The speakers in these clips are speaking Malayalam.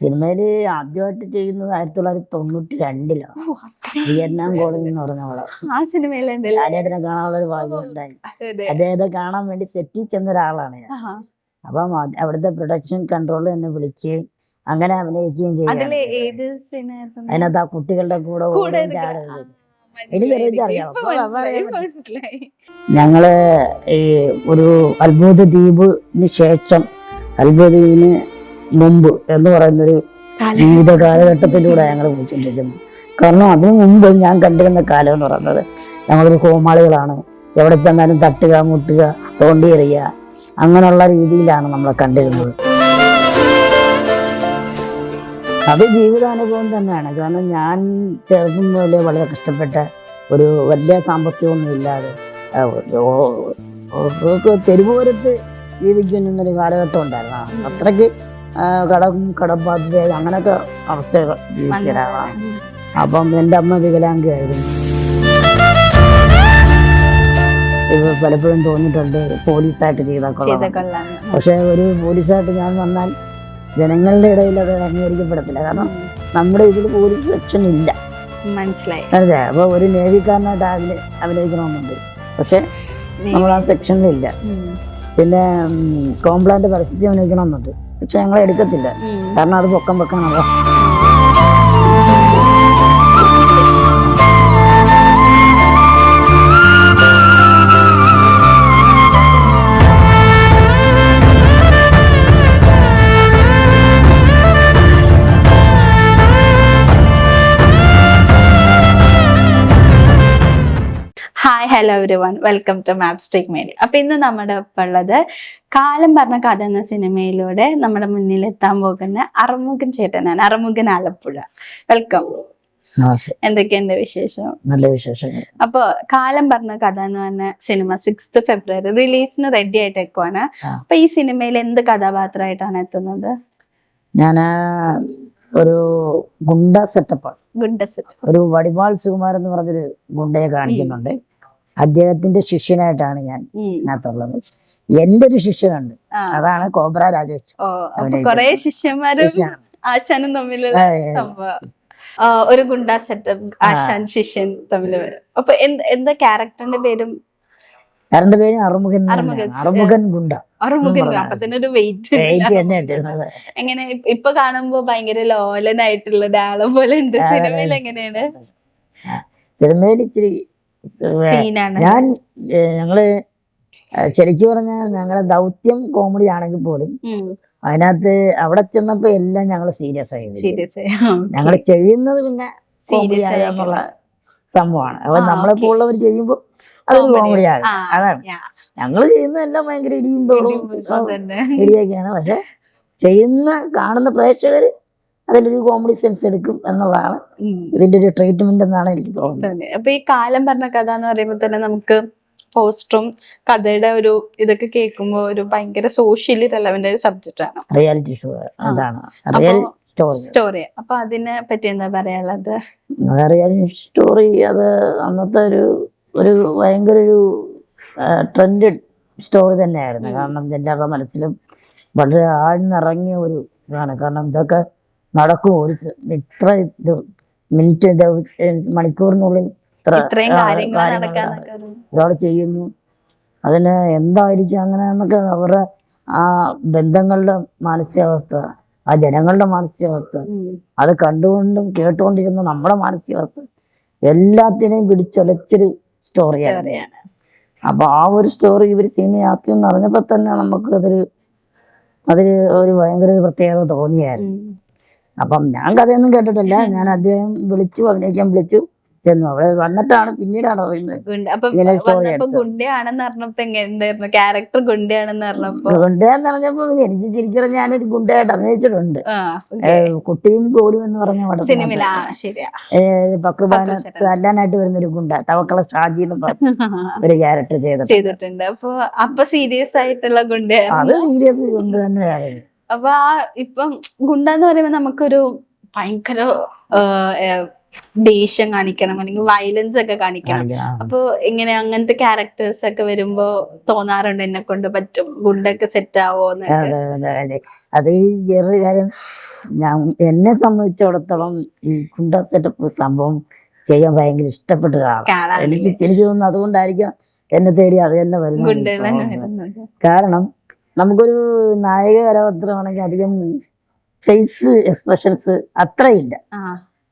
സിനിമയില് ആദ്യമായിട്ട് ചെയ്യുന്നത് 1992 വിയറ്റ്നാം കോളനി എന്ന് പറഞ്ഞ പടം. ആ സിനിമയിലുണ്ടല്ലേ? ലാലേട്ടനെ കാണാനുള്ള ഒരു ഭാഗ്യം ഉണ്ടായി. അദ്ദേഹത്തെ കാണാൻ വേണ്ടി സെറ്റിൽ ചെന്ന ഒരാളാണ് ഞാൻ. അപ്പം അവിടുത്തെ പ്രൊഡക്ഷൻ കൺട്രോളർ എന്നെ വിളിക്കുകയും അങ്ങനെ അഭിനയിക്കുകയും അതിലെ ചെയ്യുകയാണ്. ഏത് സിനിമയായിരുന്നു? അതിനകത്ത് ആ കുട്ടികളുടെ കൂടെ കൂടെ ഓടുകയും ചാടുന്നത്. മനസ്സിലായി, എനിക്കറിയാം. ഇപ്പൊ അപ്പൊ മനസ്സിലായി, പറയാൻ പറ്റും. മനസ്സിലായി. ഞങ്ങള് ഈ ഒരു അത്ഭുത ദ്വീപിന് ശേഷം അത്ഭുത ദ്വീപിന് മുമ്പ് എന്ന് പറയുന്നൊരു ജീവിത കാലഘട്ടത്തിലൂടെ ഞങ്ങൾ പോയിക്കൊണ്ടിരിക്കുന്നത്. കാരണം അതിനു മുമ്പ് ഞാൻ കണ്ടിരുന്ന കാലം എന്ന് പറയുന്നത് ഞങ്ങളൊരു കോമാളികളാണ്. എവിടെ ചെന്നാലും തട്ടുക, മുട്ടുക, തോണ്ടി എറിയുക, അങ്ങനെയുള്ള രീതിയിലാണ് നമ്മളെ കണ്ടിരുന്നത്. അത് ജീവിതാനുഭവം തന്നെയാണ്. കാരണം ഞാൻ ചെറുപ്പം മുതലേ വളരെ കഷ്ടപ്പെട്ട ഒരു വലിയ സാമ്പത്തികമൊന്നും ഇല്ലാതെ തെരുവോരത്ത് ജീവിക്കുന്നൊരു കാലഘട്ടം ഉണ്ടായിരുന്നു. അത്രയ്ക്ക് കടബാധ്യത അങ്ങനെയൊക്കെ അവസ്ഥ ജീവിച്ച ഒരാളാണ്. അപ്പം എൻ്റെ അമ്മ വികലാംഗയായിരുന്നു. പലപ്പോഴും തോന്നിയിട്ടുണ്ട് പോലീസായിട്ട് ചെയ്താൽ കൊള്ളാം. പക്ഷെ ഒരു പോലീസായിട്ട് ഞാൻ വന്നാൽ ജനങ്ങളുടെ ഇടയിൽ അത് അംഗീകരിക്കപ്പെടത്തില്ല. കാരണം നമ്മുടെ ഇതിൽ പോലീസ് സെക്ഷൻ ഇല്ല. മനസ്സിലായി. അപ്പൊ ഒരു നേവിക്കാരനായിട്ട് അഭിനയിക്കണമെന്നുണ്ട്, പക്ഷെ നമ്മൾ ആ സെക്ഷനിലില്ല. പിന്നെ കോംപ്ലാന്റ് പരസ്യത്തിൽ അഭിനയിക്കണമെന്നുണ്ട്, പക്ഷെ ഞങ്ങളെ എടുക്കത്തില്ല. കാരണം അത് പൊക്കം വെക്കാണല്ലോ. Hi, hello everyone, welcome to Mapstick Media. അപ്പൊ ഇന്ന് നമ്മുടെ ഒപ്പം ഉള്ളത് കാലം പറഞ്ഞ കഥ എന്ന സിനിമയിലൂടെ നമ്മുടെ മുന്നിൽ എത്താൻ പോകുന്ന അറുമുഖൻ ചേട്ടനാണ്. അറുമുഖൻ ആലപ്പുഴ. വെൽക്കം. എന്തൊക്കെയുണ്ട് വിശേഷം? നല്ല വിശേഷങ്ങൾ. അപ്പൊ കാലം പറഞ്ഞ കഥ എന്ന് പറഞ്ഞ സിനിമ 6 ഫെബ്രുവരി റിലീസിന് റെഡി ആയിട്ടേക്കുവാണ്. അപ്പൊ ഈ സിനിമയിൽ എന്ത് കഥാപാത്രമായിട്ടാണ് എത്തുന്നത്? ഞാൻ ഒരു ഗുണ്ട സെറ്റപ്പാണ്. ഒരു വടിവാൾ സുകുമാരൻ എന്ന് പറഞ്ഞൊരു ഗുണ്ടയെ കാണിക്കുന്നുണ്ട്. അദ്ദേഹത്തിന്റെ ശിഷ്യനായിട്ടാണ് ഞാൻ ഇതിനകത്തുള്ളത്. എന്റെ ഒരു ശിഷ്യനുണ്ട്, അതാണ് കോബ്ര രാജേഷ്. കുറെ ശിഷ്യന്മാരും ആശാനും തമ്മിലുള്ള സംഭവം. ഒരു ഗുണ്ട സെറ്റപ്പ്, ആശാൻ ശിഷ്യൻ തമ്മിൽ. അപ്പൊ എന്താ ക്യാരക്ടറിന്റെ പേരും? എൻ്റെ പേര് അറുമുഖൻ ഗുണ്ട. അപ്പൊ തന്നെ ഒരു വെയിറ്റ് എങ്ങനെ ഇപ്പൊ കാണുമ്പോ ഭയങ്കര ലോലനായിട്ടുള്ള ഒരാളെ പോലെ ഉണ്ട്. സിനിമയിൽ എങ്ങനെയാണ്? സിനിമയിൽ ഇച്ചിരി ഞാൻ ഞങ്ങള് ശരിക്കും പറഞ്ഞാൽ ഞങ്ങളെ ദൗത്യം കോമഡി ആണെങ്കിൽ പോലും അതിനകത്ത് അവിടെ ചെന്നപ്പോ എല്ലാം ഞങ്ങള് സീരിയസ് ആയി. ഞങ്ങള് ചെയ്യുന്നത് പിന്നെ കോമഡി ആകാന്നുള്ള സംഭവമാണ്. അപ്പൊ നമ്മളെ പോലുള്ളവർ ചെയ്യുമ്പോ അതൊരു കോമഡി ആകും. അതാണ് ഞങ്ങള് ചെയ്യുന്നതെല്ലാം ഭയങ്കര ഇടിയും തോളും ഇടിയൊക്കെയാണ്. പക്ഷെ കാണുന്ന പ്രേക്ഷകര് അതിലൊരു കോമഡി സെൻസ് എടുക്കും എന്നുള്ളതാണ് ഇതിന്റെ ഒരു ട്രീറ്റ്മെന്റ് എന്നാണ് എനിക്ക് തോന്നുന്നത്. അപ്പൊ ഈ കാലം പറഞ്ഞ കഥ എന്ന് പറയുമ്പോൾ തന്നെ നമുക്ക് പോസ്റ്ററും കഥയുടെ ഒരു ഇതൊക്കെ കേൾക്കുമ്പോ ഒരു ഭയങ്കര സോഷ്യലി റെലവന്റ് സബ്ജക്റ്റ് ആണ്. റിയാലിറ്റി ഷോ അതാണ്, റിയൽ സ്റ്റോറി. അപ്പൊ അതിനെ പറ്റി എന്താ പറയാനുള്ളത്? റിയാലിറ്റി സ്റ്റോറി അത് അന്നത്തെ ഒരു ഭയങ്കര ഒരു ട്രെൻഡഡ് സ്റ്റോറി തന്നെയായിരുന്നു. കാരണം എല്ലാവരുടെ മനസ്സിലും വളരെ ആഴ്ന്നിറങ്ങിയ ഒരു ഇതാണ്. കാരണം ഇതൊക്കെ നടക്കും, ഇത്ര മണിക്കൂറിനുള്ളിൽ ഇത്ര ഒരാൾ ചെയ്യുന്നു, അതിന് എന്തായിരിക്കും അങ്ങനെ എന്നൊക്കെ അവരുടെ ആ ബന്ധങ്ങളുടെ മാനസികാവസ്ഥ, ആ ജനങ്ങളുടെ മാനസികാവസ്ഥ, അത് കണ്ടുകൊണ്ടും കേട്ടുകൊണ്ടിരുന്ന നമ്മുടെ മാനസികാവസ്ഥ എല്ലാത്തിനെയും പിടിച്ചൊലച്ചൊരു സ്റ്റോറിയാണ്. അപ്പൊ ആ ഒരു സ്റ്റോറി ഇവർ സിനിമയാക്കി എന്ന് അറിഞ്ഞപ്പോ തന്നെ നമുക്ക് അതിൽ ഒരു ഭയങ്കര പ്രത്യേകത തോന്നിയായിരുന്നു. അപ്പം ഞാൻ കഥയൊന്നും കേട്ടിട്ടില്ല. ഞാൻ അദ്ദേഹം അഭിനയിക്കാൻ വിളിച്ചു ചെന്നു. അവിടെ വന്നിട്ടാണ് പിന്നീടാണ് അറിയുന്നത്. ക്യാരക്ടർ ഗുണ്ടയാണെന്ന് പറഞ്ഞപ്പോ എനിക്ക് ശരിക്കും ഞാനൊരു ഗുണ്ടയായിട്ട് അഭിനയിച്ചിട്ടുണ്ട്. കുട്ടിയും കോലും എന്ന് പറഞ്ഞ പക്രുബാന തല്ലാനായിട്ട് വരുന്നൊരു ഗുണ്ട, തവക്കള ഷാജി എന്ന് പറഞ്ഞ ഒരു ക്യാരക്ടർ ചെയ്തിട്ടുണ്ട്. അപ്പൊ സീരിയസ് ആയിട്ടുള്ള ഗുണ്ട, അത് സീരിയസ് ഗുണ്ട തന്നെയാണ്. അപ്പൊ ഇപ്പം ഗുണ്ട എന്ന് പറയുമ്പോ നമുക്കൊരു ഭയങ്കര ദേഷ്യം കാണിക്കണം അല്ലെങ്കിൽ വയലൻസ് ഒക്കെ കാണിക്കണം. അപ്പൊ ഇങ്ങനെ അങ്ങനത്തെ ക്യാരക്ടേഴ്സ് ഒക്കെ വരുമ്പോ തോന്നാറുണ്ട് എന്നെ കൊണ്ട് പറ്റും, ഗുണ്ടൊക്കെ സെറ്റ് ആവോന്ന്. അത് ഈ വേറൊരു കാര്യം, എന്നെ സംബന്ധിച്ചിടത്തോളം ഈ ഗുണ്ട സെറ്റപ്പ് സംഭവം ചെയ്യാൻ ഭയങ്കര ഇഷ്ടപ്പെട്ട ഒരാളാണ്. എനിക്ക് തോന്നുന്നു അതുകൊണ്ടായിരിക്കും എന്നെ തേടി അത് തന്നെ വരുന്നത്. കാരണം നമുക്കൊരു നായിക കഥാപാത്രമാണെങ്കിൽ അധികം ഫേസ് എക്സ്പ്രഷൻസ് അത്രയില്ല.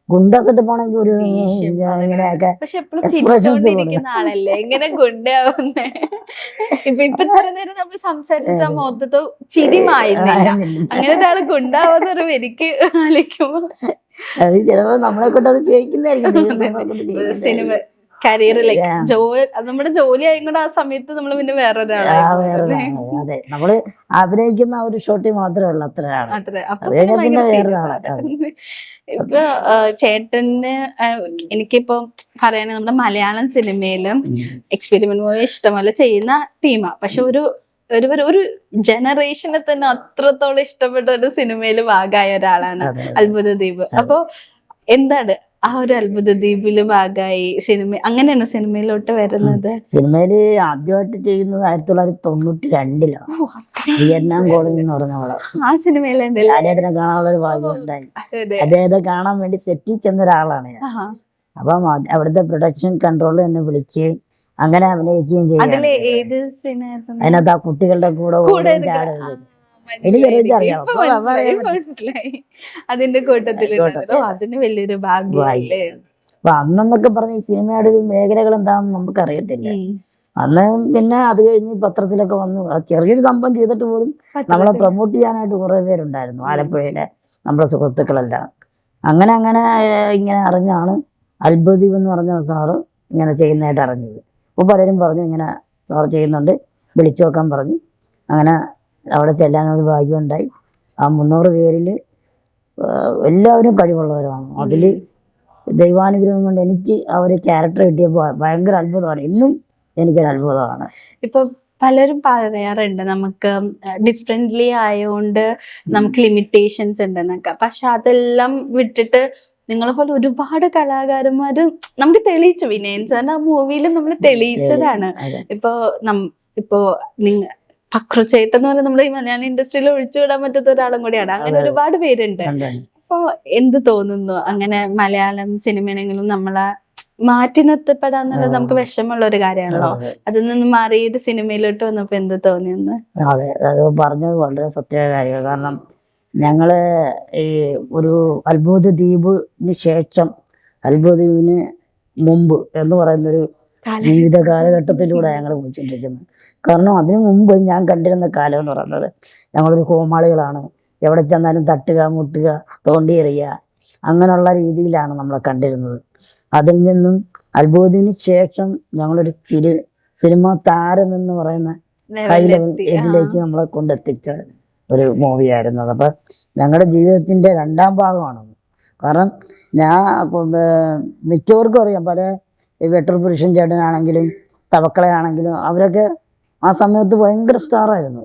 ഗുണ്ട സെറ്റപ്പ് ആണെങ്കിൽ ഒരു ഇങ്ങനെയൊക്കെ ആളല്ലേ ഇങ്ങനെ ഗുണ്ടാവുന്നേ. ഇപ്പൊ നമ്മൾ സംസാരിച്ച മൊത്തത്തോ ചിരി മായുന്നില്ല. അങ്ങനത്തെ ആള് ഗുണ്ടാവുന്ന എനിക്ക് ആലോചിക്കുമ്പോ അത് ചിലപ്പോ നമ്മളെ കൊണ്ട് അത് ചെയ്യിക്കുന്നതായിരിക്കും. സിനിമ കരിയറിലേക്ക് നമ്മുടെ ജോലി ആയിക്കൊണ്ട് ആ സമയത്ത് നമ്മൾ പിന്നെ വേറൊരാളാണ്. അതെ, നമ്മള് അഭിനയിക്കുന്ന ഒരു ഷോട്ടിൽ മാത്രമേ ഉള്ളൂ അത്രയാണ്. പിന്നെ വേറൊരാളാണ്. ഇപ്പൊ ചേട്ടന് എനിക്കിപ്പോ പറയണ നമ്മുടെ മലയാളം സിനിമയിലും എക്സ്പെരിമെന്റ് മൂവി ഇഷ്ടംപോലെ ചെയ്യുന്ന ടീമാ. പക്ഷെ ഒരു ജനറേഷനെ തന്നെ അത്രത്തോളം ഇഷ്ടപ്പെട്ട ഒരു സിനിമയിൽ ഭാഗമായ ഒരാളാണ് അത്ഭുത ദ്വീപ്. അപ്പൊ എന്താണ് ആ ഒരു അത്ഭുത ദ്വീപില് ഭാഗമായി സിനിമ, അങ്ങനെയാണ് സിനിമയിലോട്ട് വരുന്നത്? സിനിമയില് ആദ്യമായിട്ട് ചെയ്യുന്നത് 1992 വിയറ്റ്നാം കോളനി എന്ന് പറഞ്ഞ ആ സിനിമയിലെ ലാലേട്ടനെ കാണാനുള്ള ഒരു ഭാഗ്യം ഉണ്ടായി. അദ്ദേഹത്തെ കാണാൻ വേണ്ടി സെറ്റിൽ ചെന്ന ഒരാളാണ് ഞാൻ. അപ്പം അവിടുത്തെ പ്രൊഡക്ഷൻ കൺട്രോളർ എന്നെ വിളിക്കുകയും അങ്ങനെ അഭിനയിക്കുകയും ചെയ്യും. അതിനകത്ത് ആ കുട്ടികളുടെ കൂടെ ചാടുന്നത് എനിക്കറിയാം. അതിന്റെ കൂട്ടത്തിൽ അതിന് വലിയൊരു ഭാഗ്യല്ലേ. അപ്പൊ അന്നൊക്കെ പറഞ്ഞ ഈ സിനിമയുടെ ഒരു മേഖലകൾ എന്താണെന്ന് നമുക്ക് അറിയത്തില്ല. അന്ന് പിന്നെ അത് കഴിഞ്ഞ് പത്രത്തിലൊക്കെ വന്നു. ചെറിയൊരു സംഭവം ചെയ്തിട്ട് പോലും നമ്മളെ പ്രൊമോട്ട് ചെയ്യാനായിട്ട് കുറെ പേരുണ്ടായിരുന്നു ആലപ്പുഴയിലെ നമ്മുടെ സുഹൃത്തുക്കളെല്ലാം. അങ്ങനെ ഇങ്ങനെ അറിഞ്ഞാണ് അത്ഭുതദ്വീപ് എന്ന് പറഞ്ഞ സാറ് ഇങ്ങനെ ചെയ്യുന്നതായിട്ട് അറിഞ്ഞത്. അപ്പോൾ പലരും പറഞ്ഞു ഇങ്ങനെ സാർ ചെയ്യുന്നുണ്ട്, വിളിച്ചു നോക്കാൻ പറഞ്ഞു. അങ്ങനെ അവിടെ ചെല്ലാനൊരു ഭാഗ്യം ഉണ്ടായി. ആ 300 പേരിൽ എല്ലാവരും കഴിവുള്ളവരാണ്. അതിൽ ദൈവാനുഗ്രഹം കൊണ്ട് എനിക്ക് ആ ഒരു ക്യാരക്ടർ കിട്ടിയപ്പോൾ ഭയങ്കര അത്ഭുതമാണ്. ഇന്നും എനിക്കൊരു അത്ഭുതമാണ്. ഇപ്പൊ പലരും പറയാറുണ്ട് നമുക്ക് ഡിഫറെന്റ്ലി ആയതുകൊണ്ട് നമുക്ക് ലിമിറ്റേഷൻസ് ഉണ്ടെന്നൊക്കെ. പക്ഷെ അതെല്ലാം വിട്ടിട്ട് നിങ്ങളെ പോലെ ഒരുപാട് കലാകാരന്മാര് നമുക്ക് തെളിയിച്ചു. വിനയൻ സാറിന്റെ ആ മൂവിയിൽ നമ്മൾ തെളിയിച്ചതാണ്. ഇപ്പോ ഫക്രുചേട്ടൻ എന്ന് പറഞ്ഞാൽ നമ്മുടെ ഈ മലയാള ഇൻഡസ്ട്രിയിൽ ഒഴിച്ചുവിടാൻ പറ്റാത്ത ഒരാളും കൂടിയാണ്. അങ്ങനെ ഒരുപാട് പേരുണ്ട്. അപ്പൊ എന്ത് തോന്നുന്നു, അങ്ങനെ മലയാളം സിനിമയാണെങ്കിലും നമ്മളെ മാറ്റി നിർത്തപ്പെടാന്നുള്ളത് നമുക്ക് വിഷമമുള്ള ഒരു കാര്യമാണല്ലോ. അതിൽ നിന്ന് മാറിയിട്ട് സിനിമയിലോട്ട് വന്നപ്പോ എന്ത് തോന്നിയെന്ന്? അതെ, അത് പറഞ്ഞത് വളരെ സത്യമായ കാര്യമാണ്. കാരണം ഞങ്ങള് ഈ ഒരു അത്ഭുത ദ്വീപിന് ശേഷം അത്ഭുത ദ്വീപിന് മുമ്പ് എന്ന് പറയുന്നൊരു ജീവിത കാലഘട്ടത്തിലൂടെ ഞങ്ങൾ പോയിക്കൊണ്ടിരിക്കുന്നത്. കാരണം അതിനു മുമ്പ് ഞാൻ കണ്ടിരുന്ന കാലം എന്ന് പറയുന്നത് ഞങ്ങളൊരു കോമാളികളാണ്. എവിടെ ചെന്നാലും തട്ടുക, മുട്ടുക, തോണ്ടി എറിയുക, അങ്ങനെയുള്ള രീതിയിലാണ് നമ്മളെ കണ്ടിരുന്നത്. അതിൽ നിന്നും അത്ഭുതത്തിന് ശേഷം ഞങ്ങളൊരു സിനിമ താരം എന്ന് പറയുന്ന ഹൈ ലെവൽ ഇതിലേക്ക് നമ്മളെ കൊണ്ടെത്തിച്ച ഒരു മൂവിയായിരുന്നു അത്. അപ്പം ഞങ്ങളുടെ ജീവിതത്തിൻ്റെ 2ാം ഭാഗമാണ്. കാരണം ഞാൻ മിക്കവർക്കും അറിയാം, പല വെട്ടർ പുരുഷൻ ചേട്ടനാണെങ്കിലും തവക്കളയാണെങ്കിലും അവരൊക്കെ ആ സമയത്ത് ഭയങ്കര സ്റ്റാറായിരുന്നു.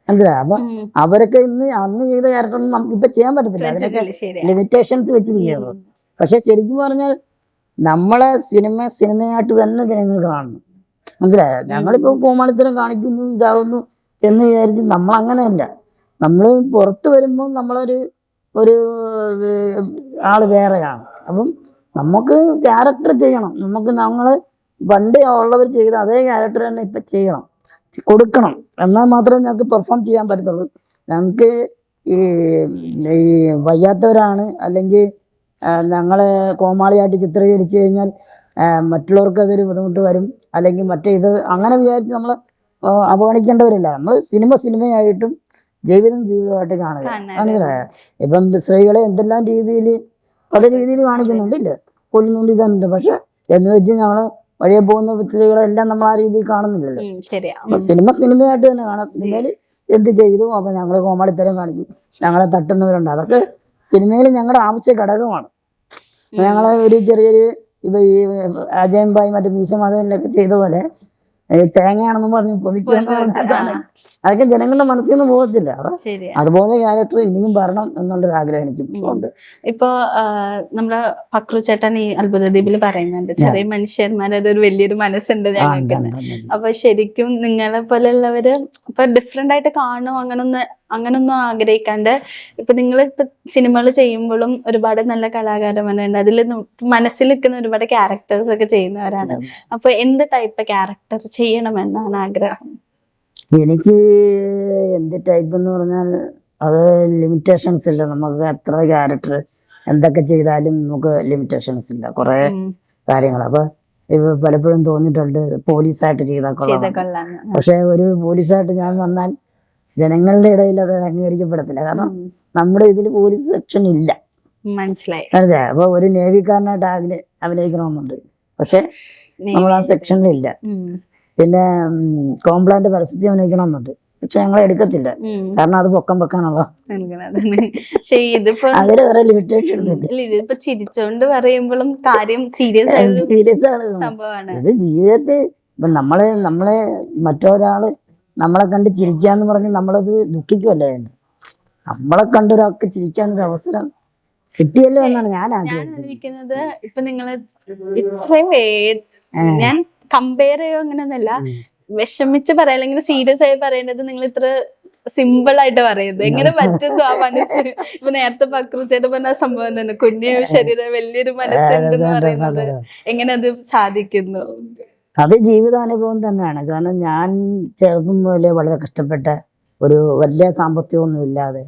മനസ്സിലായി. അപ്പം അവരൊക്കെ അന്ന് ചെയ്ത ക്യാരക്ടറൊന്നും നമുക്കിപ്പോൾ ചെയ്യാൻ പറ്റത്തില്ല. അതിനൊക്കെ ലിമിറ്റേഷൻസ് വെച്ചിരിക്കുകയുള്ളൂ. പക്ഷെ ശരിക്കും പറഞ്ഞാൽ നമ്മളെ സിനിമയായിട്ട് തന്നെ ജനങ്ങൾ കാണണം. മനസ്സിലായോ? ഞങ്ങളിപ്പോൾ കോമാളിത്തരം കാണിക്കുന്നു, ഇതാകുന്നു എന്ന് വിചാരിച്ച് നമ്മളങ്ങനെയല്ല. നമ്മൾ പുറത്ത് വരുമ്പോൾ നമ്മളൊരു ആൾ വേറെയാണ്. അപ്പം നമുക്ക് ക്യാരക്ടർ ചെയ്യണം. ഞങ്ങൾ പണ്ട് ഉള്ളവർ ചെയ്ത അതേ ക്യാരക്ടർ തന്നെ ഇപ്പം ചെയ്യണം, കൊടുക്കണം. എന്നാൽ മാത്രമേ ഞങ്ങൾക്ക് പെർഫോം ചെയ്യാൻ പറ്റത്തുള്ളൂ. ഞങ്ങൾക്ക് ഈ വയ്യാത്തവരാണ് അല്ലെങ്കിൽ ഞങ്ങളെ കോമാളിയായിട്ട് ചിത്രീകരിച്ചു കഴിഞ്ഞാൽ മറ്റുള്ളവർക്ക് അതൊരു ബുദ്ധിമുട്ട് വരും, അല്ലെങ്കിൽ ഇത് അങ്ങനെ വിചാരിച്ച് നമ്മൾ അവഗണിക്കേണ്ടവരില്ല. നമ്മൾ സിനിമയായിട്ടും ജീവിതമായിട്ട് കാണുക. മനസ്സിലായോ? ഇപ്പം സ്ത്രീകളെ എന്തെല്ലാം രീതിയിൽ പല രീതിയിൽ കാണിക്കുന്നുണ്ടില്ല, കൊല്ലുന്നുണ്ട്, ഇതുണ്ട്. പക്ഷെ എന്ന് വെച്ച് ഞങ്ങൾ വഴിയെ പോകുന്ന സ്ത്രീകളെല്ലാം നമ്മൾ ആ രീതിയിൽ കാണുന്നില്ലല്ലോ. സിനിമയായിട്ട് തന്നെ കാണാം. സിനിമയിൽ എന്ത് ചെയ്തു, അപ്പം ഞങ്ങൾ കോമാളിത്തരം കാണിക്കും, ഞങ്ങളെ തട്ടുന്നവരുണ്ട്. അതൊക്കെ സിനിമയിൽ ഞങ്ങളുടെ ആവശ്യ ഘടകമാണ്. ഞങ്ങളെ ഒരു ചെറിയൊരു ഇപ്പം ഈ അജയൻ ഭായ് മറ്റേ മീശ മാധവനിലൊക്കെ ചെയ്ത പോലെ തേങ്ങയാണെന്ന് പറഞ്ഞ് പൊതിക്കുമെന്ന് പറഞ്ഞാൽ അതൊക്കെ ജനങ്ങളുടെ മനസ്സിൽ നിന്ന് പോകത്തില്ല. അതുപോലെ ക്യാരക്ടർ ഇനിയും വരണം എന്നുള്ളൊരു ആഗ്രഹം എനിക്ക് ഉണ്ട്. ഇപ്പൊ നമ്മുടെ പക്രു ചേട്ടൻ ഈ അത്ഭുതദ്വീപിൽ പറയുന്നുണ്ട്, ചെറിയ മനുഷ്യന്മാരുടെ ഒരു വലിയൊരു മനസ്സുണ്ട് ഞങ്ങൾക്ക്. അപ്പൊ ശരിക്കും നിങ്ങളെ പോലെയുള്ളവര് ഇപ്പൊ ഡിഫറെന്റ് ആയിട്ട് കാണും അങ്ങനൊന്നും ആഗ്രഹിക്കാണ്ട് ഇപ്പൊ നിങ്ങൾ ഇപ്പൊ സിനിമകൾ ചെയ്യുമ്പോഴും ഒരുപാട് നല്ല കലാകാരന്മാരുണ്ട്, അതിൽ മനസ്സിൽ നിൽക്കുന്ന ഒരുപാട് ക്യാരക്ടേഴ്സ് ഒക്കെ ചെയ്യുന്നവരാണ്. അപ്പൊ എന്ത് ടൈപ്പ് ക്യാരക്ടർ ചെയ്യണമെന്നാണ് ആഗ്രഹം? എനിക്ക് എന്ത് ടൈപ്പ് എന്ന് പറഞ്ഞാൽ അത് ലിമിറ്റേഷൻസ് ഇല്ല. നമുക്ക് എത്ര ക്യാരക്ടർ എന്തൊക്കെ ചെയ്താലും നമുക്ക് ലിമിറ്റേഷൻസ് ഇല്ല കുറെ കാര്യങ്ങൾ. അപ്പൊ ഇപ്പൊ പലപ്പോഴും തോന്നിയിട്ടുണ്ട് പോലീസായിട്ട് ചെയ്താൽ കൊള്ളാം. പക്ഷെ ഒരു പോലീസായിട്ട് ഞാൻ വന്നാൽ ജനങ്ങളുടെ ഇടയിൽ അത് അംഗീകരിക്കപ്പെടത്തില്ല. കാരണം നമ്മുടെ ഇതിൽ പോലീസ് സെക്ഷൻ ഇല്ല, മനസ്സിലായി. അപ്പൊ ഒരു നേവിക്കാരനായിട്ട് അഭിനയിക്കണമെന്നുണ്ട്, പക്ഷെ നമ്മൾ ആ സെക്ഷനിലില്ല. പിന്നെ കോംപ്ലാന്റ് പരസ്യത്തിൽ അഭിനയിക്കണമെന്നുണ്ട്, പക്ഷെ ഞങ്ങളെ എടുക്കത്തില്ല. കാരണം അത് പൊക്കം വെക്കാനുള്ള അങ്ങനെ വേറെ ലിമിറ്റേഷൻ എടുത്തിട്ടുണ്ട്. ഇതിപ്പോ ചിരിച്ചോണ്ട് പറയുമ്പോഴും കാര്യം സീരിയസ് ആണ്. ഇത് ജീവിതത്തിൽ ഇപ്പൊ നമ്മളെ മറ്റൊരാള് നമ്മളെ കണ്ട് ചിരിക്കാന്ന് പറഞ്ഞ് നമ്മളത് ദുഃഖിക്കുമല്ലേ വേണ്ട. നമ്മളെ കണ്ടൊരാൾക്ക് ചിരിക്കാനൊരു അവസരം കിട്ടിയല്ലോ എന്നാണ് ഞാൻ ആഗ്രഹിക്കുന്നത്. ഇപ്പൊ നിങ്ങള് ഇത്രയും ഞാൻ കമ്പയർ ചെയ്യോ അങ്ങനെയൊന്നല്ല, വിഷമിച്ച് പറയാം അല്ലെങ്കിൽ സീരിയസ് ആയി പറയേണ്ടത് നിങ്ങൾ ഇത്ര സിമ്പിൾ ആയിട്ട് പറയുന്നത് എങ്ങനെ പറ്റുന്നു ആ മനസ്സ്? ഇപ്പൊ നേരത്തെ പക്രുച്ചേട്ട് പറഞ്ഞ സംഭവം തന്നെ, കുഞ്ഞു ശരീരം വലിയൊരു മനസ്സുണ്ടെന്ന് പറയുന്നത് എങ്ങനെ അത് സാധിക്കുന്നു? അത് ജീവിതാനുഭവം തന്നെയാണ്. കാരണം ഞാൻ ചെറുപ്പം മുതലേ വളരെ കഷ്ടപ്പെട്ട ഒരു വലിയ സാമ്പത്തികമൊന്നും ഇല്ലാതെ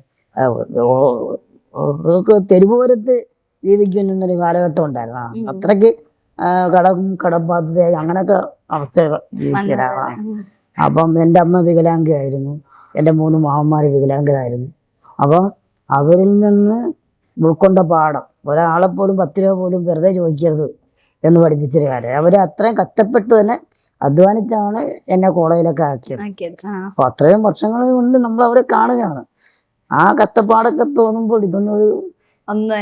തെരുവോരത്ത് ജീവിക്കുന്നൊരു കാലഘട്ടം ഉണ്ടായിരുന്നു. അത്രയ്ക്ക് കടബാധ്യതയായി അങ്ങനെയൊക്കെ അവസ്ഥ ജീവിച്ച ഒരാളാണ്. അപ്പം എൻ്റെ അമ്മ വികലാംഗയായിരുന്നു, എൻ്റെ 3 മാമന്മാർ വികലാംഗരായിരുന്നു. അപ്പോൾ അവരിൽ നിന്ന് ഉൾക്കൊണ്ട പാഠം, ഒരാളെ പോലും 10 രൂപ പോലും വെറുതെ ചോദിക്കരുത് എന്ന് പഠിപ്പിച്ചൊരു കാര്യം. അവർ അത്രയും കഷ്ടപ്പെട്ട് തന്നെ അധ്വാനിച്ചാണ് എന്നെ കോളേജിലൊക്കെ ആക്കിയത്. അപ്പൊ അത്രയും വർഷങ്ങൾ കൊണ്ട് നമ്മൾ അവരെ കാണുകയാണ്. ആ കഷ്ടപ്പാടൊക്കെ തോന്നുമ്പോൾ ഇതൊന്നും ഒരു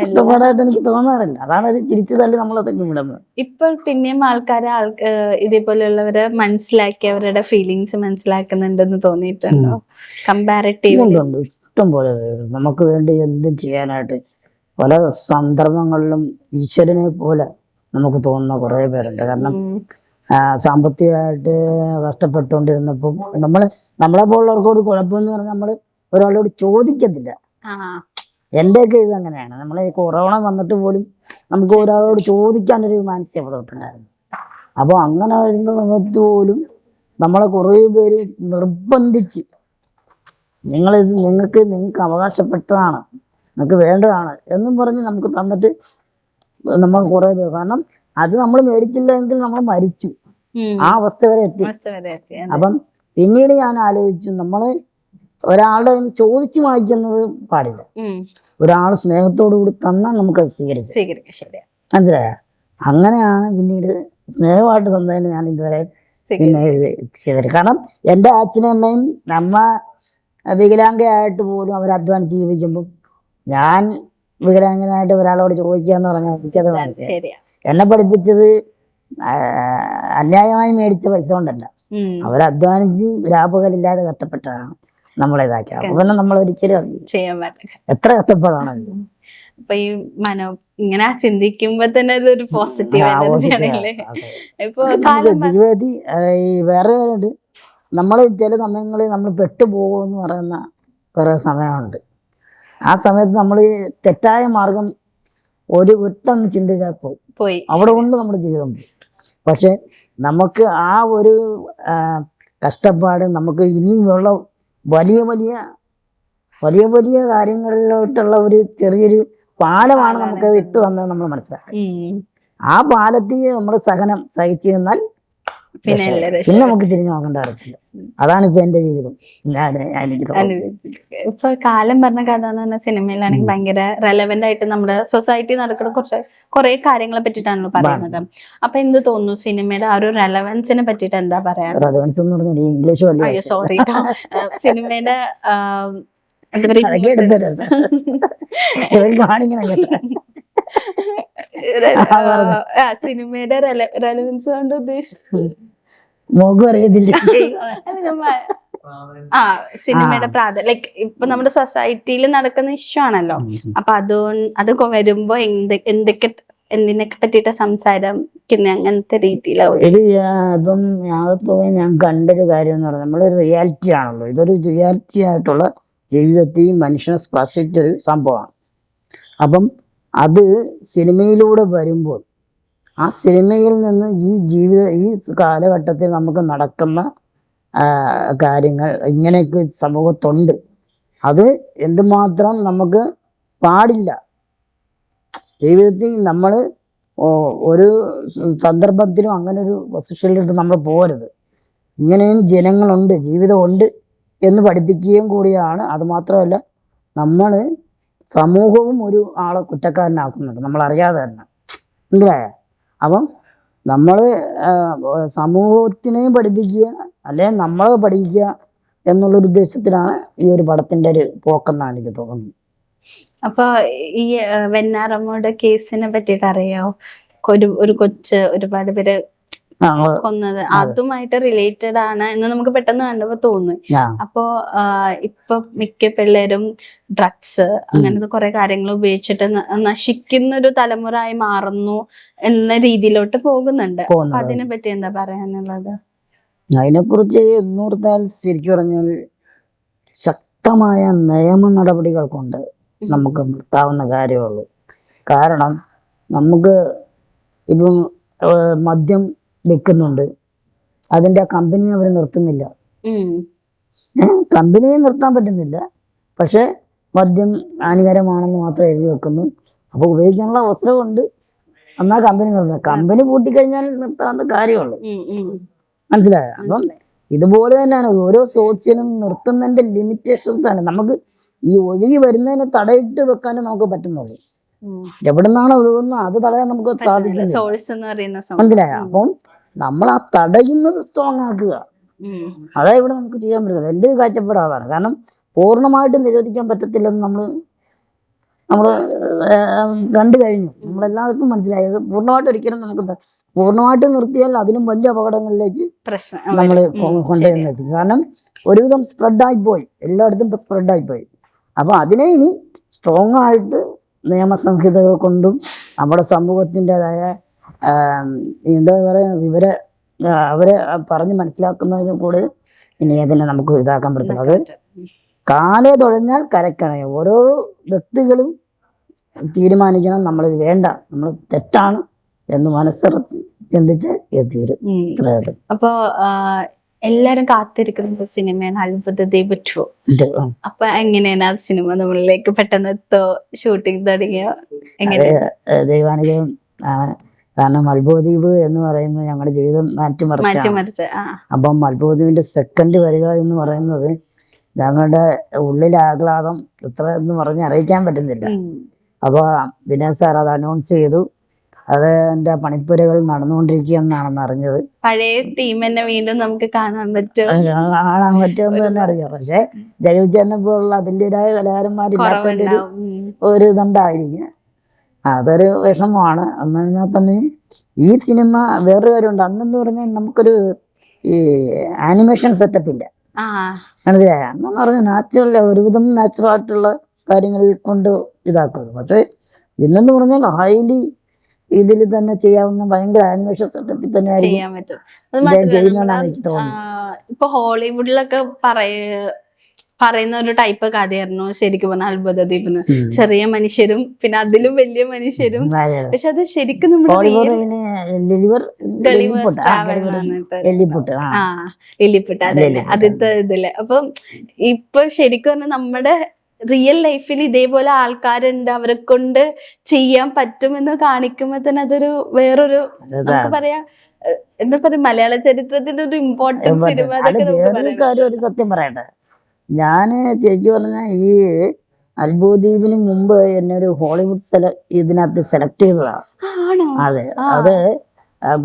കഷ്ടപ്പാടായിട്ട് എനിക്ക് തോന്നാറില്ല. അതാണ് ഒരു ചിരിച്ചു തള്ളി നമ്മളതൊക്കെ വിടുന്നത്. ഇപ്പോൾ പിന്നെയും ആൾക്കാരെ ഇതേപോലെയുള്ളവരെ മനസ്സിലാക്കി അവരുടെ ഫീലിങ്സ് മനസ്സിലാക്കുന്നുണ്ടെന്ന് തോന്നിയിട്ടുണ്ടോ? കമ്പാരിറ്റീവ് ഉണ്ട്, ഇഷ്ടം പോലെ. നമുക്ക് വേണ്ടി എന്തും ചെയ്യാനായിട്ട് പല സന്ദർഭങ്ങളിലും ഈശ്വരനെ പോലെ നമുക്ക് തോന്നുന്ന കുറെ പേരുണ്ട്. കാരണം സാമ്പത്തികമായിട്ട് കഷ്ടപ്പെട്ടുകൊണ്ടിരുന്നപ്പം നമ്മളെ പോലുള്ളവർക്കൊരു കുഴപ്പമെന്ന് പറഞ്ഞാൽ നമ്മൾ ഒരാളോട് ചോദിക്കത്തില്ല. എന്റെയൊക്കെ ഇത് അങ്ങനെയാണ്. നമ്മളെ കൊറോണ വന്നിട്ട് പോലും നമുക്ക് ഒരാളോട് ചോദിക്കാനൊരു മാനസികത തൊട്ടുണ്ടായിരുന്നു. അപ്പോൾ അങ്ങനെ വരുന്ന സമയത്ത് പോലും നമ്മളെ കുറേ പേര് നിർബന്ധിച്ച് നിങ്ങൾക്ക് അവകാശപ്പെട്ടതാണ്, നിങ്ങൾക്ക് വേണ്ടതാണ് എന്നും പറഞ്ഞ് നമുക്ക് തന്നിട്ട് നമ്മൾ കുറേ പേര്, കാരണം അത് നമ്മൾ മേടിച്ചില്ലെങ്കിൽ നമ്മൾ മരിച്ചു, ആ അവസ്ഥ വരെ എത്തി. അപ്പം പിന്നീട് ഞാൻ ആലോചിച്ചു, നമ്മള് ഒരാളുടെ ചോദിച്ചു വാങ്ങിക്കുന്നത് പാടില്ല. ഒരാൾ സ്നേഹത്തോടു കൂടി തന്നാൽ നമുക്കത് സ്വീകരിക്കാം. മനസ്സിലായ? അങ്ങനെയാണ് പിന്നീട് സ്നേഹമായിട്ട് തന്നതിന് ഞാൻ ഇതുവരെ പിന്നെ ഇത് ചെയ്തത്. കാരണം എൻ്റെ അച്ഛനും അമ്മയും നമ്മ വികലാംഗയായിട്ട് പോലും അവർ അധ്വാനിച്ച് ജീവിക്കുമ്പോൾ ഞാൻ വികലാംഗനായിട്ട് ഒരാളോട് ചോദിക്കാന്ന് പറഞ്ഞാൽ എനിക്കത് മനസ്സിലായി. എന്നെ പഠിപ്പിച്ചത് അന്യായമായി മേടിച്ച പൈസ കൊണ്ടല്ല, അവരധ്വാനിച്ച് രാപ്പകലില്ലാതെ കഷ്ടപ്പെട്ടാണ് നമ്മളെ ഇതാക്കി. അപ്പൊ പിന്നെ നമ്മൾ ഒരിക്കലും ചെയ്യാൻ പാടില്ല. എത്ര കഷ്ടപ്പാടാണ്. അപ്പൊ ഈ ഇങ്ങനെ ചിന്തിക്കുമ്പോ തന്നെ ഇതൊരു പോസിറ്റീവ് ജീവിതത്തിൽ വേറെ ഉണ്ട്. നമ്മൾ ചില സമയങ്ങളിൽ നമ്മൾ പെട്ടുപോകുമെന്ന് പറയുന്ന കുറെ സമയമുണ്ട്. ആ സമയത്ത് നമ്മൾ തെറ്റായ മാർഗം ഒറ്റൊന്ന് ചിന്തിച്ചാൽ പോയി അവിടെ കൊണ്ട് നമ്മുടെ ജീവിതം പോയി. പക്ഷെ നമുക്ക് ആ ഒരു കഷ്ടപ്പാട് നമുക്ക് ഇനിയുള്ള വലിയ വലിയ വലിയ വലിയ കാര്യങ്ങളിലോട്ടുള്ള ഒരു ചെറിയൊരു പാലമാണ് നമുക്കത് ഇട്ട് തന്നത് നമ്മൾ മനസ്സിലാക്കുക. ആ പാലത്തിൽ നമ്മൾ സഹിച്ചു നിന്നാൽ പിന്നെ നമുക്ക് തിരിഞ്ഞു നോക്കേണ്ട ആവശ്യമില്ല. അതാണ് ഇപ്പൊ എന്റെ ജീവിതം. ഇപ്പൊ കാലം പറഞ്ഞ കഥ എന്ന് പറഞ്ഞ സിനിമയിലാണെങ്കിൽ ഭയങ്കര റെലവെന്റ് ആയിട്ട് നമ്മുടെ സൊസൈറ്റി നടക്കുന്ന കുറെ കാര്യങ്ങളെ പറ്റിയിട്ടാണല്ലോ പറയുന്നത്. അപ്പൊ എന്ത് തോന്നുന്നു സിനിമയുടെ ആ ഒരു റെലവൻസിനെ പറ്റിയിട്ട് എന്താ പറയാ? റെലവൻസ് എന്ന് പറഞ്ഞാൽ ഇംഗ്ലീഷ് അയ്യോ സോറി, സിനിമയുടെ സിനിമയുടെ റെലവൻസ് കൊണ്ട് ഉദ്ദേശിച്ചത് മോക്കും അറിയത്തില്ല. ആ സിനിമയുടെ പ്രാധാന്യം ലൈക്ക് ഇപ്പൊ നമ്മുടെ സൊസൈറ്റിയിൽ നടക്കുന്ന ഇഷ്യൂ ആണല്ലോ. അപ്പൊ അത് വരുമ്പോ എന്തിനൊക്കെ പറ്റിയിട്ട് സംസാരിക്കുന്ന അങ്ങനത്തെ രീതിയിലാവും. ഇത് ഇപ്പം ഞാൻ കണ്ടൊരു കാര്യം എന്ന് പറഞ്ഞാൽ നമ്മളൊരു റിയാലിറ്റി ആണല്ലോ, ഇതൊരു റിയാലിറ്റി ആയിട്ടുള്ള ജീവിതത്തെയും മനുഷ്യനെ സ്പർശിച്ചൊരു സംഭവമാണ്. അപ്പം അത് സിനിമയിലൂടെ വരുമ്പോൾ ആ സിനിമയിൽ നിന്ന് ഈ കാലഘട്ടത്തിൽ നമുക്ക് നടക്കുന്ന കാര്യങ്ങൾ ഇങ്ങനെയൊക്കെ സമൂഹത്തുണ്ട്, അത് എന്തുമാത്രം നമുക്ക് പാടില്ല. ജീവിതത്തിൽ നമ്മൾ ഒരു സന്ദർഭത്തിലും അങ്ങനെ ഒരു പൊസിഷനിലിട്ട് നമ്മൾ പോകരുത്. ഇങ്ങനെയും ജനങ്ങളുണ്ട്, ജീവിതമുണ്ട് എന്ന് പഠിപ്പിക്കുകയും കൂടിയാണ്. അതുമാത്രമല്ല നമ്മൾ സമൂഹവും ഒരു ആളെ കുറ്റക്കാരനാക്കുന്നുണ്ട് നമ്മളറിയാതെ തന്നെ, മനസ്സിലായോ? അപ്പം നമ്മൾ സമൂഹത്തിനെയും പഠിപ്പിക്കുക അല്ലെങ്കിൽ നമ്മളെ പഠിക്കുക എന്നുള്ളൊരു ഉദ്ദേശത്തിലാണ് ഈ ഒരു പടത്തിൻ്റെ ഒരു പോക്കെന്നാണ് എനിക്ക് തോന്നുന്നത്. അപ്പൊ ഈ വെഞ്ഞാറമ്മൂട് കേസിനെ പറ്റിയിട്ട് അറിയാവോ? ഒരു കൊച്ച് ഒരുപാട് പേര് കൊന്നത് അതുമായിട്ട് റിലേറ്റഡ് ആണ് എന്ന് നമുക്ക് പെട്ടെന്ന് കണ്ടപ്പോ തോന്നി. അപ്പോ ഇപ്പൊ മിക്ക പിള്ളേരും ഡ്രഗ്സ് അങ്ങനത്തെ കുറെ കാര്യങ്ങൾ ഉപയോഗിച്ചിട്ട് നശിക്കുന്ന ഒരു തലമുറ ആയി മാറുന്നു എന്ന രീതിയിലോട്ട് പോകുന്നുണ്ട്. അപ്പൊ അതിനെ പറ്റി എന്താ പറയാനുള്ളത്? അതിനെക്കുറിച്ച് എന്നോർത്താൽ ശരിക്കും പറഞ്ഞാൽ ശക്തമായ നിയമ നടപടികൾ കൊണ്ട് നമുക്ക് നിർത്താവുന്ന കാര്യമുള്ളൂ. കാരണം നമുക്ക് ഇപ്പം മദ്യം വിൽക്കുന്നുണ്ട്, അതിൻ്റെ കമ്പനിയെ അവർ നിർത്തുന്നില്ല, കമ്പനിയെ നിർത്താൻ പറ്റുന്നില്ല, പക്ഷെ മദ്യം ഹാനികരമാണെന്ന് മാത്രം എഴുതി വെക്കുന്നു. അപ്പോൾ ഉപയോഗിക്കാനുള്ള അവസരമുണ്ട്, എന്നാൽ കമ്പനി നിർത്തുന്നത്. കമ്പനി പൂട്ടിക്കഴിഞ്ഞാൽ നിർത്താവുന്ന കാര്യമുള്ളൂ, മനസ്സിലായോ? അപ്പം ഇതുപോലെ തന്നെയാണ് ഓരോ സോഴ്സിനും നിർത്തുന്നതിൻ്റെ ലിമിറ്റേഷൻസ് ആണ്. നമുക്ക് ഈ ഒഴുകി വരുന്നതിന് തടയിട്ട് വെക്കാനും നമുക്ക് പറ്റുന്നുള്ളൂ. എവിടെ നിന്നാണ് ഒഴുകുന്നത് അത് തടയാൻ നമുക്ക് സാധിക്കില്ല, മനസ്സിലായോ? അപ്പം നമ്മൾ ആ തടയുന്നത് സ്ട്രോങ് ആക്കുക, അതാ ഇവിടെ നമുക്ക് ചെയ്യാൻ പറ്റില്ല. എൻ്റെ ഒരു കാഴ്ചപ്പാട് അതാണ്. കാരണം പൂർണ്ണമായിട്ട് നിരോധിക്കാൻ പറ്റത്തില്ലെന്ന് നമ്മൾ കണ്ടു കഴിഞ്ഞു, നമ്മളെല്ലാവർക്കും മനസ്സിലായത്. പൂർണ്ണമായിട്ട് ഒരിക്കലും നമുക്ക് പൂർണ്ണമായിട്ട് നിർത്തിയാൽ അതിനും വലിയ അപകടങ്ങളിലേക്ക് നമ്മൾ കൊണ്ടുവന്നെത്തി. കാരണം ഒരുവിധം സ്പ്രെഡായിപ്പോയി, എല്ലായിടത്തും സ്പ്രെഡായിപ്പോയി. അപ്പോൾ അതിനെ ഇനി സ്ട്രോങ് ആയിട്ട് നിയമസംഹിതകൾ കൊണ്ടും നമ്മുടെ സമൂഹത്തിൻ്റെതായ എന്താ പറയുക അവരെ പറഞ്ഞ് മനസ്സിലാക്കുന്നതിനും കൂടെ ഇനി അതിനെ നമുക്ക് ഇതാക്കാൻ പറ്റത്തില്ല. അത് കാലേ തുഴഞ്ഞാൽ കരക്കണേ. ഓരോ വ്യക്തികളും തീരുമാനിക്കണം നമ്മളിത് വേണ്ട, നമ്മൾ തെറ്റാണ് എന്ന് മനസ്സുറച്ച് ചിന്തിച്ച് എത്തിയത്. അപ്പോ എല്ലാരും കാത്തിരിക്കുന്ന സിനിമയാണ് അത്ഭുതത്തെ പറ്റുമോ? അപ്പൊ എങ്ങനെയാണ് ആ സിനിമ നമ്മളിലേക്ക് പെട്ടെന്ന് ഷൂട്ടിംഗ് തുടങ്ങിയോ? ദൈവാനുഗ്രഹം ആണ്. കാരണം അത്ഭുതദ്വീപ് എന്ന് പറയുന്നത് ഞങ്ങളുടെ ജീവിതം മാറ്റിമറിച്ച. അപ്പം അത്ഭുതദ്വീപിന്റെ സെക്കൻഡ് വരിക എന്ന് പറയുന്നത് ഞങ്ങളുടെ ഉള്ളിലെ ആഹ്ലാദം എത്ര എന്ന് പറഞ്ഞ് അറിയിക്കാൻ പറ്റുന്നില്ല. അപ്പോൾ വിനോദ് സാർ അത് അനൗൺസ് ചെയ്തു. അത് എൻ്റെ പണിപ്പുരകൾ നടന്നുകൊണ്ടിരിക്കുകയെന്നാണെന്ന് അറിഞ്ഞത്. പഴയ ടീം തന്നെ വീണ്ടും നമുക്ക് കാണാൻ പറ്റുമെന്ന് തന്നെ അറിയാം. പക്ഷെ ജഗതി ചേട്ടനെ പോലുള്ള അതിൻ്റെതായ കലാകാരന്മാരില്ലാത്തതിൻ്റെ ഒരു ഇതുണ്ടായിരിക്കും. അതൊരു വിഷമമാണ്. എന്നാൽ തന്നെ ഈ സിനിമ വേറൊരു കാര്യമുണ്ട്. അന്നെന്ന് പറഞ്ഞാൽ നമുക്കൊരു ഈ ആനിമേഷൻ സെറ്റപ്പ് ഇല്ല, മനസ്സിലായ? അന്നെന്ന് പറഞ്ഞാൽ നാച്ചുറൽ, ഒരുവിധം നാച്ചുറൽ ആയിട്ടുള്ള കാര്യങ്ങളിൽ കൊണ്ട് ഇതാക്കുന്നത്. പക്ഷെ ഇന്നെന്ന് പറഞ്ഞാൽ ഹൈലി ഇതിൽ തന്നെ ചെയ്യാവുന്ന ഭയങ്കര ആനിമേഷൻ സെറ്റപ്പിൽ തന്നെ ചെയ്യുന്നതാണ് എനിക്ക് തോന്നുന്നത്. ഇപ്പൊ ഹോളിവുഡിലൊക്കെ പറയുന്ന ഒരു ടൈപ്പ് കഥയായിരുന്നു ശരിക്കും പറഞ്ഞാൽ അത്ഭുതദ്വീപ്. ചെറിയ മനുഷ്യരും പിന്നെ അതിലും വലിയ മനുഷ്യരും. പക്ഷെ അത് ശരിക്കും നമ്മുടെ എല്ലിപ്പുട്ട് അതന്നെ ആദ്യത്തെ ഇതില്. അപ്പം ഇപ്പൊ ശരിക്കും പറഞ്ഞാൽ നമ്മുടെ റിയൽ ലൈഫിൽ ഇതേപോലെ ആൾക്കാരുണ്ട്, അവരെ കൊണ്ട് ചെയ്യാൻ പറ്റുമെന്ന് കാണിക്കുമ്പോ തന്നെ അതൊരു വേറൊരു നമുക്ക് പറയാ എന്താ പറയാ മലയാള ചരിത്രത്തിന്റെ ഒരു ഇമ്പോർട്ടൻസ് സിനിമ. ഒരു സത്യം പറയട്ടെ, ഞാൻ ശരിക്കും പറഞ്ഞാൽ ഈ അത്ഭുതദ്വീപിന് മുമ്പ് എന്നെ ഒരു ഹോളിവുഡ് ഇതിനകത്ത് സെലക്ട് ചെയ്തതാണ്. അതെ, അത്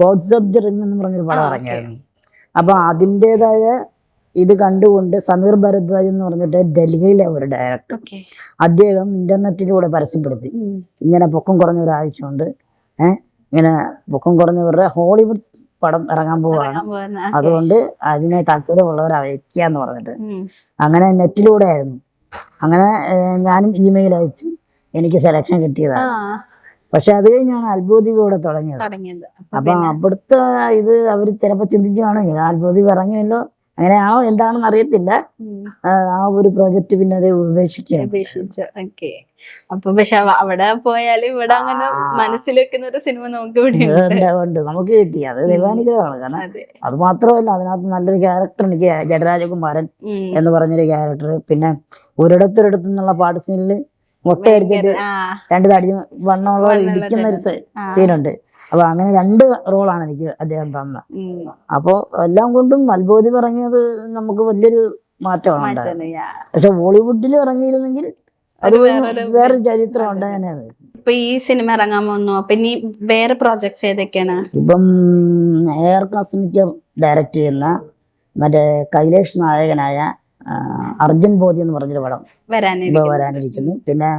ഗോഡ്സ് ഓഫ് ദി റിംഗ് എന്ന് പറഞ്ഞൊരു പടം ഇറങ്ങിയായിരുന്നു. അപ്പൊ അതിൻ്റെതായ ഇത് കണ്ടുകൊണ്ട് സമീർ ഭരദ്വാജ് എന്ന് പറഞ്ഞിട്ട് ഡൽഹിയിലെ ഒരു ഡയറക്ടർ, അദ്ദേഹം ഇന്റർനെറ്റിലൂടെ പരസ്യപ്പെടുത്തി ഇങ്ങനെ പൊക്കം കുറഞ്ഞ ഒരാഴ്ച കൊണ്ട് ഇങ്ങനെ പൊക്കം കുറഞ്ഞവരുടെ ഹോളിവുഡ് പടം ഇറങ്ങാൻ പോവുകയാണ്. അതുകൊണ്ട് അതിനെ താല്പര്യമുള്ളവർ അയക്കാന്ന് പറഞ്ഞിട്ട് അങ്ങനെ നെറ്റിലൂടെ ആയിരുന്നു. അങ്ങനെ ഞാനും ഇമെയിൽ അയച്ചു, എനിക്ക് സെലക്ഷൻ കിട്ടിയതാണ്. പക്ഷെ അത് കഴിഞ്ഞാണ് അത്ഭുതദ്വീപ് ഇവിടെ തുടങ്ങിയത്. അപ്പൊ അവിടുത്തെ ഇത് അവർ ചിലപ്പോ ചിന്തിച്ചു കാണും, അത്ഭുതദ്വീപ് ഇറങ്ങിയല്ലോ, അങ്ങനെയാണോ എന്താണെന്ന് അറിയത്തില്ല. ആ ഒരു പ്രോജക്റ്റ് പിന്നെ അത് ഉപേക്ഷിച്ചു. അപ്പൊ പക്ഷെ അവിടെ പോയാലും ഇവിടെ അങ്ങനെ മനസ്സിൽ വെക്കുന്ന ഒരു സിനിമ നമുക്ക് ഉണ്ട്, നമുക്ക് കിട്ടി. അത് ദൈവാനുഗ്രഹമാണ്. കാരണം അത് മാത്രമല്ല, അതിനകത്ത് നല്ലൊരു ക്യാരക്ടർ എനിക്ക് ജഡരാജകുമാരൻ എന്ന് പറഞ്ഞൊരു ക്യാരക്ടർ, പിന്നെ ഒരിടത്തൊരിടത്തു നിന്നുള്ള പാട്ട് സീനിൽ മുട്ടയടിച്ചിട്ട് 2 തടി വണ്ണമുള്ള ഇടിക്കുന്ന ഒരു സീനുണ്ട്. അപ്പൊ അങ്ങനെ 2 റോളാണ് എനിക്ക് അദ്ദേഹം തന്നത്. അപ്പൊ എല്ലാം കൊണ്ടും അത്ഭുതദ്വീപ് ഇറങ്ങിയത് നമുക്ക് വലിയൊരു മാറ്റമാണ് ഉണ്ടായത്. പക്ഷെ ബോളിവുഡിൽ ഇറങ്ങിയിരുന്നെങ്കിൽ അത് വേറൊരു ചരിത്രം ഉണ്ടായത്. ഇപ്പൊ ഈ സിനിമ ഇറങ്ങാൻ വന്നു, അപ്പൊ ഇനി വേറെ പ്രോജക്ട്സ് ഏതൊക്കെയാണ്? ഇപ്പം എയർ കാസ്മിക്ക ഡയറക്റ്റ് ചെയ്യുന്ന മറ്റേ കൈലേഷ് നായകനായ അർജുൻ ബോധി എന്ന് പറഞ്ഞൊരു പടം വരാനിരിക്കുന്നു. പിന്നെ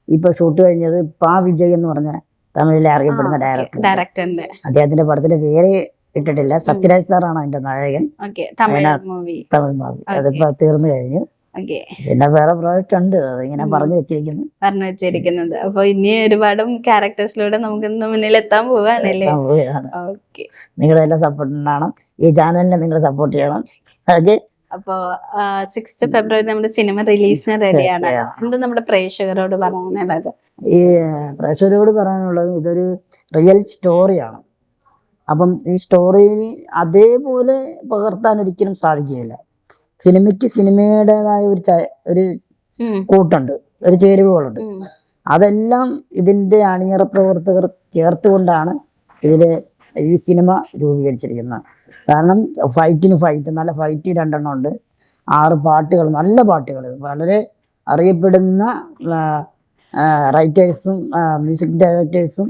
ഇപ്പൊ ഷൂട്ട് കഴിഞ്ഞത് പാ വിജയ് എന്ന് പറഞ്ഞ തമിഴിലെ അറിയപ്പെടുന്ന ഡയറക്ടർ. അദ്ദേഹത്തിന്റെ പടത്തിന്റെ പേര് ഇട്ടിട്ടില്ല, സത്യരാജ് സാറാണ് അതിന്റെ നായകൻ. തമിഴ് മൂവി അതിപ്പോ തീർന്നു കഴിഞ്ഞു. പിന്നെ വേറെ പ്രോജക്റ്റ് ഉണ്ട്, അതിങ്ങനെ പറഞ്ഞു വെച്ചിരിക്കുന്നത്. അപ്പൊ ഇനി ഒരുപാട് ക്യാരക്ടേഴ്സിലൂടെ നമുക്ക് മുന്നിൽ എത്താൻ പോവുകയാണല്ലേ? നിങ്ങളുടെ എല്ലാം സപ്പോർട്ട് ഉണ്ടാവണം, ഈ ചാനലിനെ നിങ്ങൾ സപ്പോർട്ട് ചെയ്യണം. ഓക്കെ. അപ്പൊ 6th ഫെബ്രുവരി നമ്മുടെ സിനിമ റിലീസിന് റെഡിയാണ്. എന്ത് നമ്മുടെ പ്രേക്ഷകരോട് പറയാനുള്ളത്? ഈ പ്രേക്ഷകരോട് പറയാനുള്ളത്, ഇതൊരു റിയൽ സ്റ്റോറിയാണ്. അപ്പം ഈ സ്റ്റോറി അതേപോലെ പകർത്താൻ ഒരിക്കലും സാധിക്കുകയില്ല. സിനിമയ്ക്ക് സിനിമയുടേതായ ഒരു കൂട്ടുണ്ട്, ഒരു ചേരുവകളുണ്ട്. അതെല്ലാം ഇതിന്റെ അണിയറ പ്രവർത്തകർ ചേർത്തുകൊണ്ടാണ് ഇതില് ഈ സിനിമ രൂപീകരിച്ചിരിക്കുന്നത്. കാരണം ഫൈറ്റ്, നല്ല ഫൈറ്റ് 2 ഉണ്ട്, 6 പാട്ടുകൾ, നല്ല പാട്ടുകൾ, വളരെ അറിയപ്പെടുന്ന റൈറ്റേഴ്സും മ്യൂസിക് ഡയറക്ടേഴ്സും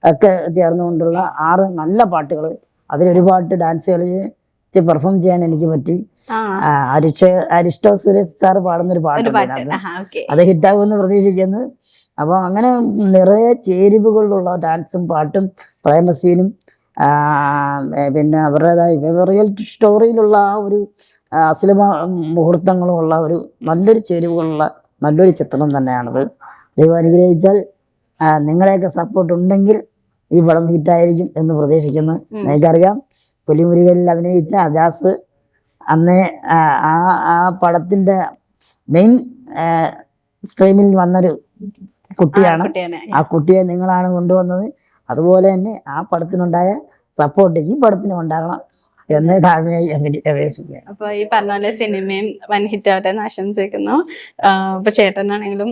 ഒക്കെ ചേർന്നുകൊണ്ടുള്ള 6 നല്ല പാട്ടുകൾ. അതിലൊരു പാട്ട് ഡാൻസ് കളിച്ച് പെർഫോം ചെയ്യാൻ എനിക്ക് പറ്റി. അരിഷ്ടോ സുരേഷ് സാർ പാടുന്നൊരു പാട്ടുണ്ട്, അത് ഹിറ്റാകുമെന്ന് പ്രതീക്ഷിക്കുന്നു. അപ്പോൾ അങ്ങനെ നിറയെ ചേരുവകളുള്ള ഡാൻസും പാട്ടും പ്രേമസീനും പിന്നെ അവരുടേതായ റിയൽ സ്റ്റോറിയിലുള്ള ആ ഒരു അശ്ലീല മുഹൂർത്തങ്ങളുമുള്ള ഒരു നല്ലൊരു ചേരുവകളുള്ള നല്ലൊരു ചിത്രം തന്നെയാണത്. ദൈവം അനുഗ്രഹിച്ചാൽ നിങ്ങളെയൊക്കെ സപ്പോർട്ട് ഉണ്ടെങ്കിൽ ഈ പടം ഹിറ്റായിരിക്കും എന്ന് പ്രതീക്ഷിക്കുന്നു. നിങ്ങൾക്കറിയാം, പുലിമുരുകനിൽ അഭിനയിച്ച അജാസ് അന്നേ ആ പടത്തിന്റെ മെയിൻ സ്ട്രീമിൽ വന്നൊരു കുട്ടിയാണ്. ആ കുട്ടിയെ നിങ്ങളാണ് കൊണ്ടുവന്നത്. അതുപോലെ തന്നെ ആ പടത്തിനുണ്ടായ സപ്പോർട്ട് ഈ പടത്തിനും ഉണ്ടാകണം എന്ന് താഴ്മയായി അപേക്ഷിക്കുക. അപ്പൊ ഈ പറഞ്ഞ പോലെ സിനിമയും വൻ ഹിറ്റ് ആവട്ടെ എന്ന് ആശംസിക്കുന്നു. ഇപ്പൊ ചേട്ടനാണെങ്കിലും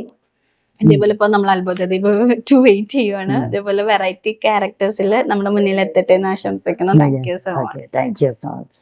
അതേപോലെ ഇപ്പൊ നമ്മൾ അത്ഭുതദ്വീപ് 2 വെയിറ്റ് ചെയ്യുവാണ്. അതേപോലെ വെറൈറ്റി ക്യാരക്ടേഴ്സിൽ നമ്മുടെ മുന്നിൽ എത്തട്ടെ എന്ന് ആശംസിക്കുന്നു. Thank you so much.